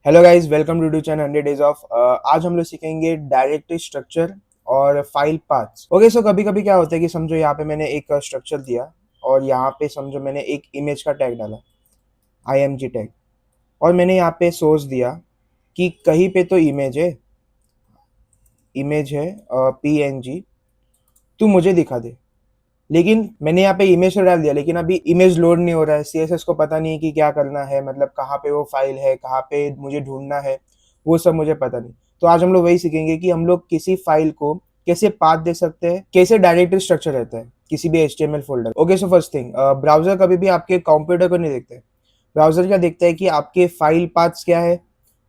Hello guys, welcome to channel 100 days of. आज हम लोग सीखेंगे डायरेक्टरी स्ट्रक्चर और फाइल पाथ्स। ओके, सो कभी कभी क्या होता है कि समझो यहाँ पे मैंने एक स्ट्रक्चर दिया और यहाँ पे समझो मैंने एक इमेज का टैग डाला, img टैग, और मैंने यहाँ पे सोर्स दिया कि कहीं पे तो इमेज है png, तू मुझे दिखा दे। लेकिन मैंने यहाँ पे इमेज तो डाल दिया, लेकिन अभी इमेज लोड नहीं हो रहा है। सीएसएस को पता नहीं है कि क्या करना है, मतलब कहाँ पे वो फाइल है, कहाँ पे मुझे ढूंढना है, वो सब मुझे पता नहीं। तो आज हम लोग वही सीखेंगे कि हम लोग किसी फाइल को कैसे पाथ दे सकते हैं, कैसे डायरेक्टरी स्ट्रक्चर रहता है किसी भी HTML folder. Okay, so first thing, browser कभी भी आपके कंप्यूटर को नहीं देखते। ब्राउजर क्या देखता है कि आपके फाइल पाथ्स क्या है।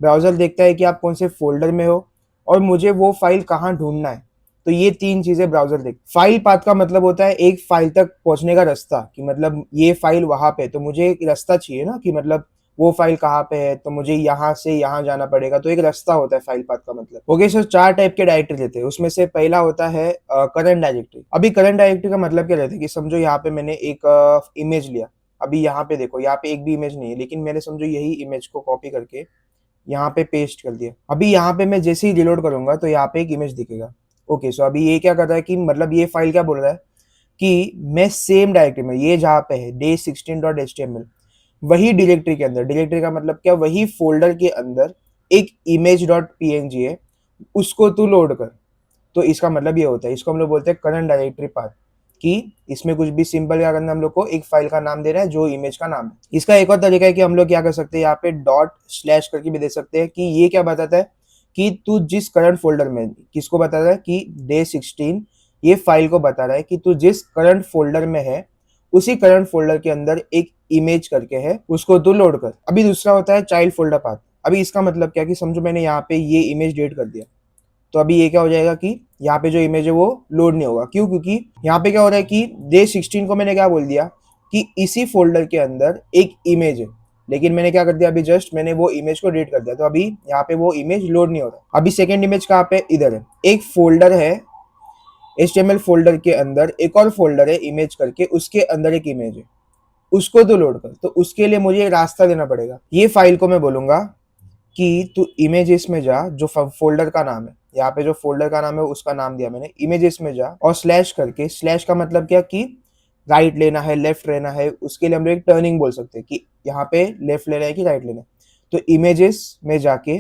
ब्राउजर देखता है कि आप कौन से फोल्डर में हो और मुझे वो फाइल कहाँ ढूंढना है। तो ये तीन चीजें ब्राउजर देख। फाइल पाथ का मतलब होता है एक फाइल तक पहुंचने का रास्ता, कि मतलब ये फाइल वहां पे, तो मुझे एक रास्ता चाहिए ना, कि मतलब वो फाइल कहाँ पे है, तो मुझे यहाँ से यहाँ जाना पड़ेगा। तो एक रास्ता होता है फाइल पाथ का मतलब। ओके, सर चार टाइप के डायरेक्टरी रहते हैं। उसमें से पहला होता है करंट डायरेक्टरी। अभी करंट डायरेक्टरी का मतलब क्या रहता है कि समझो यहाँ पे मैंने एक इमेज लिया। अभी यहाँ पे देखो, यहाँ पे एक भी इमेज नहीं है, लेकिन मैंने समझो यही इमेज को कॉपी करके यहाँ पे पेस्ट कर दिया। अभी यहाँ पे मैं जैसे ही रिलोड करूंगा तो यहाँ पे एक इमेज दिखेगा। ओके, सो अभी ये क्या कर रहा है कि मतलब ये फाइल क्या बोल रहा है कि मैं सेम डायरेक्टरी में, ये जहाँ पे है day16.html, वही डायरेक्टरी के अंदर, डायरेक्टरी का मतलब क्या, वही फोल्डर के अंदर एक image.png है, उसको तू लोड कर। तो इसका मतलब ये होता है, इसको हम लोग बोलते हैं करंट डायरेक्टरी पाथ, कि इसमें कुछ भी सिंपल क्या करना है, हम लोग को एक फाइल का नाम देना है जो इमेज का नाम है। इसका एक और तरीका है कि हम लोग क्या कर सकते हैं, यहाँ पे डॉट स्लैश करके भी दे सकते हैं, कि ये क्या बताता है कि तू जिस करंट फोल्डर में, किसको बता रहा है कि day16, ये फाइल को बता रहा है कि तू जिस करंट फोल्डर में है उसी करंट फोल्डर के अंदर एक इमेज करके है, उसको तू लोड कर। अभी दूसरा होता है चाइल्ड फोल्डर पाथ। अभी इसका मतलब क्या कि समझो मैंने यहाँ पे ये इमेज डिलीट कर दिया, तो अभी ये क्या हो जाएगा कि यहाँ पे जो इमेज है वो लोड नहीं होगा। क्यों? क्योंकि यहाँ पे क्या हो रहा है कि day16 को मैंने क्या बोल दिया कि इसी फोल्डर के अंदर एक इमेज है, लेकिन मैंने क्या कर दिया, अभी जस्ट मैंने वो इमेज को डिलीट कर दिया, तो अभी यहाँ पे वो इमेज लोड नहीं हो रहा। अभी सेकेंड इमेज कहाँ पे, इधर है। एक फोल्डर है HTML फोल्डर के अंदर, एक और फोल्डर है इमेज करके, उसके अंदर एक इमेज है, उसको तो लोड कर। तो उसके लिए मुझे एक रास्ता देना पड़ेगा। ये फाइल को मैं बोलूंगा कि तू इमेजेस में जा, जो फोल्डर का नाम है, यहाँ पे जो फोल्डर का नाम है उसका नाम दिया मैंने, इमेजेस में जा और स्लैश करके, स्लैश का मतलब क्या कि राइट लेना है, लेफ्ट लेना है, उसके लिए हम लोग एक टर्निंग बोल सकते हैं कि यहाँ पे लेफ्ट लेना है कि राइट लेना है। तो इमेजेस में जाके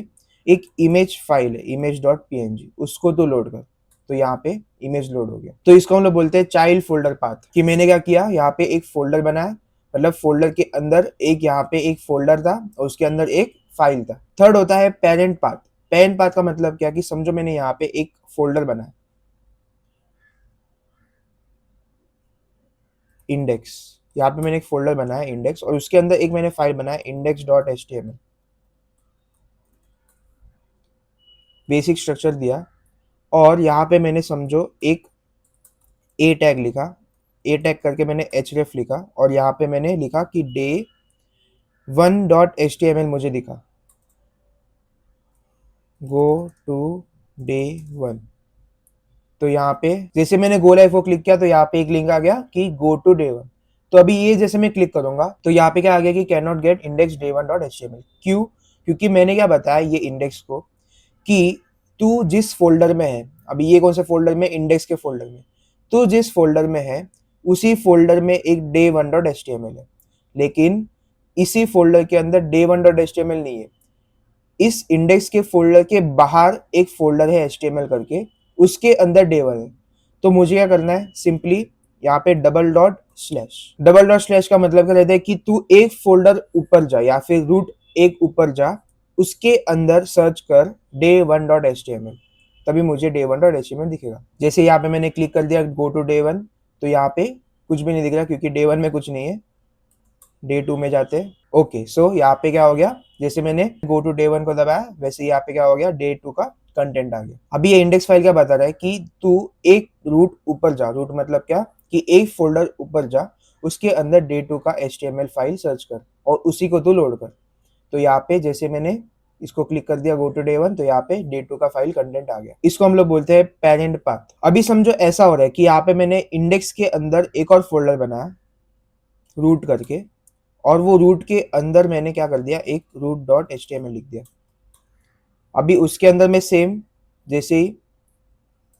एक इमेज फाइल है image.png, उसको तो लोड कर। तो यहाँ पे इमेज लोड हो गया। तो इसको हम लोग बोलते हैं चाइल्ड फोल्डर पाथ, कि मैंने क्या किया, यहाँ पे एक फोल्डर बनाया, मतलब फोल्डर के अंदर एक, यहाँ पे एक फोल्डर था और उसके अंदर एक फाइल था। थर्ड होता है पेरेंट पाथ। पेरेंट पाथ का मतलब क्या कि समझो मैंने यहाँ पे एक फोल्डर बनाया, इंडेक्स। यहाँ पे मैंने एक फोल्डर बनाया इंडेक्स, और उसके अंदर एक मैंने फाइल बनाया index.html। बेसिक स्ट्रक्चर दिया, और यहाँ पे मैंने समझो एक ए टैग लिखा, ए टैग करके मैंने href लिखा, और यहाँ पे मैंने लिखा कि day1.html मुझे दिखा, गो टू day1। तो यहाँ पे जैसे मैंने गो लाइव को क्लिक किया तो यहाँ पे एक लिंक आ गया कि गो टू day1। तो अभी ये जैसे मैं क्लिक करूंगा तो यहाँ पे क्या आ गया कि can not get index day1.html। क्यों? क्योंकि मैंने क्या बताया ये इंडेक्स को कि तू जिस फोल्डर में है, अभी ये कौन से फोल्डर में, इंडेक्स के फोल्डर में, तू जिस फोल्डर में है उसी फोल्डर में एक day1.html है, लेकिन इसी फोल्डर के अंदर day1.html नहीं है। इस इंडेक्स के फोल्डर के बाहर एक फोल्डर है HTML करके, उसके अंदर day1 है। तो मुझे क्या करना है, सिंपली यहाँ पे double dot slash. Double dot slash का मतलब क्या रहता है कि तू एक फोल्डर ऊपर जा, या फिर रूट एक ऊपर जा, उसके अंदर सर्च कर day1.html, तभी मुझे day1.html दिखेगा। जैसे यहाँ पे मैंने क्लिक कर दिया गो टू day1, तो यहाँ पे कुछ भी नहीं दिख रहा, क्योंकि day1 में कुछ नहीं है। day2 में जाते हैं। ओके, सो यहाँ पे क्या हो गया, जैसे मैंने गो टू day1 को दबाया, वैसे यहाँ पे क्या हो गया, day2 का कंटेंट आ गया। अभी ये इंडेक्स फाइल क्या बता रहा है कि तू एक रूट ऊपर जा। रूट मतलब क्या कि एक फोल्डर ऊपर जा, उसके अंदर day2 का HTML फाइल सर्च कर और उसी को तू लोड कर। तो यहाँ पे जैसे मैंने इसको क्लिक कर दिया गो टू day1, तो यहाँ पे day2 का फाइल कंटेंट आ गया। इसको हम लोग बोलते हैं पेरेंट पाथ। अभी समझो ऐसा हो रहा है कि यहाँ पे मैंने इंडेक्स के अंदर एक और फोल्डर बनाया रूट करके, और वो रूट के अंदर मैंने क्या कर दिया, एक root.html लिख दिया। अभी उसके अंदर मैं सेम जैसे ही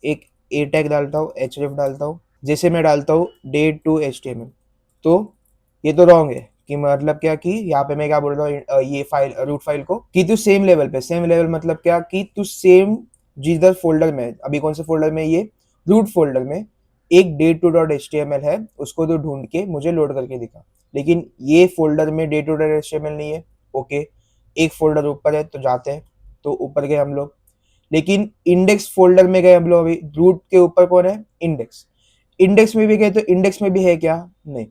एक ए टैग डालता हूँ, href डालता हूँ, जैसे मैं डालता हूँ date to html, तो ये तो रॉन्ग है कि मतलब क्या कि यहाँ पे मैं क्या बोल रहा हूँ ये फाइल रूट फाइल को कि तू सेम लेवल पे, सेम लेवल मतलब क्या कि तू सेम जिधर फोल्डर में, अभी कौन से फोल्डर में, ये रूट फोल्डर में एक date to डॉट html है, उसको तो ढूंढ के मुझे लोड करके दिखा। लेकिन ये फोल्डर में date to डॉट html नहीं है। ओके, एक फोल्डर ऊपर है तो जाते हैं, तो ऊपर गए हम लोग, लेकिन इंडेक्स फोल्डर में गए हम लोग। अभी रूट के ऊपर कौन है, इंडेक्स, इंडेक्स में भी गए तो इंडेक्स में भी है क्या, नहीं,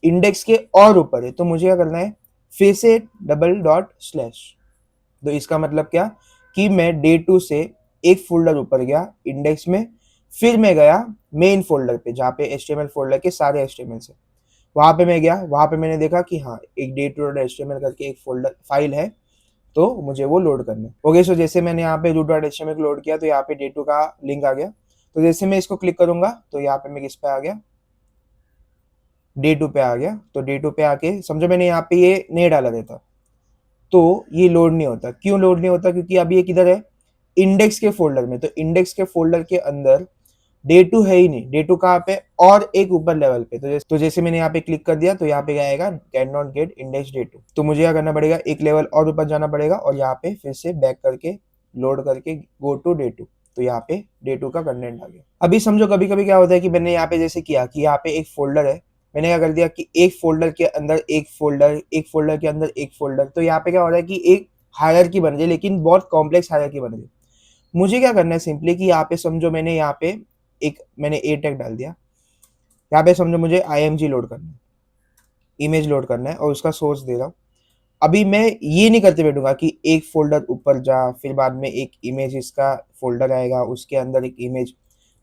इंडेक्स के और ऊपर है। तो मुझे क्या करना है, फिर से डबल डॉट स्लैश। तो इसका मतलब क्या कि मैं डे टू से एक फोल्डर ऊपर गया इंडेक्स में, फिर मैं गया मेन फोल्डर पे जहाँ पे HTML फोल्डर के सारे HTML से, वहां पे मैं गया, वहां पे मैंने देखा कि हाँ एक डे टू डॉट HTML करके एक फोल्डर फाइल है, तो मुझे वो लोड करना है। ओके, सो जैसे मैंने यहाँ पे root.html को लोड किया तो यहाँ पे डे टू का लिंक आ गया। तो जैसे मैं इसको क्लिक करूंगा तो यहाँ पे मैं किस पे आ गया, डे टू पे आ गया। तो डे टू पे आके समझो मैंने यहाँ पे ये नहीं डाला रहता तो ये लोड नहीं होता। क्यों लोड नहीं होता, क्योंकि अभी ये किधर है, इंडेक्स के फोल्डर में। तो इंडेक्स के फोल्डर के अंदर डे टू है ही नहीं, डे टू कहाँ पे, और एक ऊपर लेवल पे। तो जैसे मैंने यहाँ पे क्लिक कर दिया तो यहाँ पे क्या आएगा, can not get index day two. तो मुझे क्या करना पड़ेगा, एक लेवल और ऊपर जाना पड़ेगा और यहाँ पे फिर से बैक करके लोड करके गो टू डे टू। तो यहाँ पे डे टू का कंटेंट आ गया। अभी समझो कभी कभी क्या होता है कि मैंने यहाँ पे जैसे किया कि यहाँ पे एक फोल्डर है, मैंने क्या कर दिया कि एक फोल्डर के अंदर एक फोल्डर, एक फोल्डर के अंदर एक फोल्डर। तो यहाँ पे क्या हो रहा है कि एक हायरार्की बन रही है, लेकिन बहुत कॉम्प्लेक्स हायरार्की बन रही है। मुझे क्या करना है सिंपली कि यहाँ पे समझो मैंने यहाँ पे एक मैंने ए टैग डाल दिया, यहाँ पे समझो मुझे img लोड करना है, इमेज लोड करना है और उसका सोर्स दे रहा हूँ। अभी मैं ये नहीं करते बैठूंगा कि एक फोल्डर ऊपर जा, फिर बाद में एक इमेज इसका फोल्डर आएगा, उसके अंदर एक इमेज।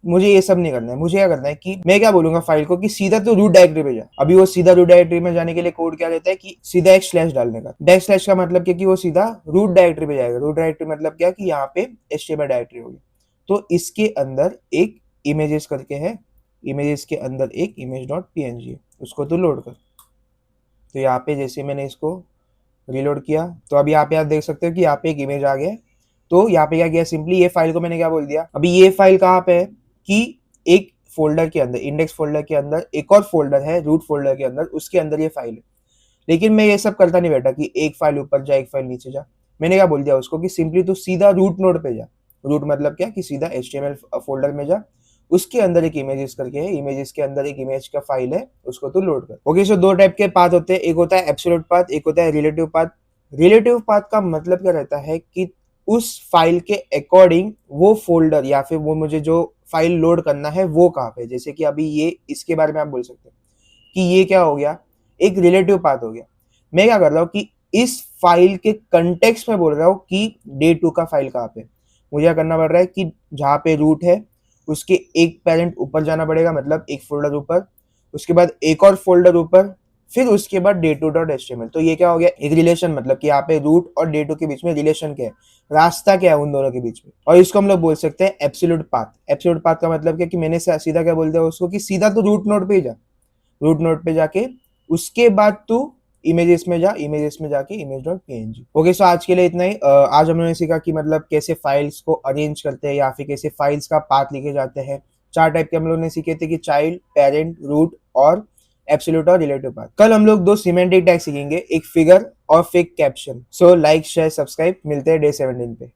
मुझे ये सब नहीं करना है। मुझे क्या करना है कि मैं क्या बोलूंगा फाइल को कि सीधा तो रूट डायरेक्टरी पे जा। अभी वो सीधा रूट डायरेक्टरी में जाने के लिए कोड क्या रहता है कि सीधा एक स्लैश डालने का। बैक स्लैश का मतलब क्या कि वो सीधा रूट डायरेक्टरी पे जाएगा। रूट डायरेक्टरी मतलब क्या कि यहाँ पे HTML डायरेक्टरी होगी। तो इसके अंदर एक इमेजेस करके है, इमेजेस के अंदर एक इमेज डॉट png है, उसको तो लोड कर। तो यहाँ पे जैसे मैंने इसको रीलोड किया तो अभी यहाँ पे आप देख सकते हो कि यहाँ पे एक इमेज आ गया। तो यहाँ पे क्या किया, सिंपली ये फाइल को मैंने क्या बोल दिया, अभी ये फाइल कहाँ पे है कि एक फोल्डर के अंदर, इंडेक्स फोल्डर के अंदर एक और फोल्डर है रूट फोल्डर के अंदर, उसके अंदर ये फाइल है। लेकिन मैं ये सब करता नहीं बैठा कि एक फाइल ऊपर जा एक फाइल नीचे जा। मैंने क्या बोल दिया उसको कि सिंपली तू सीधा रूट नोड पे जा। रूट मतलब क्या कि सीधा HTML फोल्डर में जा, उसके अंदर एक इमेजेस करके है, इमेजेस के अंदर एक इमेज का फाइल है, उसको तू लोड कर। ओके, सो दो टाइप के पाथ होते हैं, एक होता है एब्सोल्यूट पाथ, एक होता है रिलेटिव पाथ। रिलेटिव पाथ का मतलब क्या रहता है कि उस फाइल के अकॉर्डिंग वो फोल्डर या फिर वो मुझे जो फाइल लोड करना है वो कहाँ पे। जैसे कि अभी ये इसके बारे में आप बोल सकते हैं कि ये क्या हो गया, एक रिलेटिव पाथ हो गया। मैं क्या कर रहा हूँ कि इस फाइल के कंटेक्स्ट में बोल रहा हूँ कि डे टू का फाइल कहाँ पे। मुझे क्या करना पड़ रहा है कि जहाँ पे रूट है उसके एक पेरेंट ऊपर जाना पड़ेगा, मतलब एक फोल्डर ऊपर, उसके बाद एक और फोल्डर ऊपर, फिर उसके बाद डे टू डॉट HTML। तो ये क्या हो गया, एक रिलेशन, मतलब कि यहाँ पे रूट और डे टू के बीच में रिलेशन क्या है, रास्ता क्या है उन दोनों के बीच में। और इसको हम लोग बोल सकते हैं एब्सोल्यूट पाथ। एब्सोल्यूट पाथ का मतलब क्या कि मैंने सीधा क्या बोल दिया उसको कि सीधा तो रूट नोड पे ही जा, रूट नोड पे जाके उसके बाद तू इमेजेस में जा, इमेजेस में जाके इमेज डॉट png। ओके, सो आज के लिए इतना ही। आज हम लोगों ने सीखा कि मतलब कैसे फाइल्स को अरेंज करते हैं या फिर कैसे फाइल्स का पाथ लिखे जाते हैं। चार टाइप के हम लोग ने सीखे थे कि चाइल्ड, पेरेंट, रूट और एब्सोल्यूट और रिलेटिव पाथ। कल हम लोग दो सिमेंटिक टैग सीखेंगे, एक फिगर और fig caption. So like share subscribe, मिलते हैं डे 17 पे।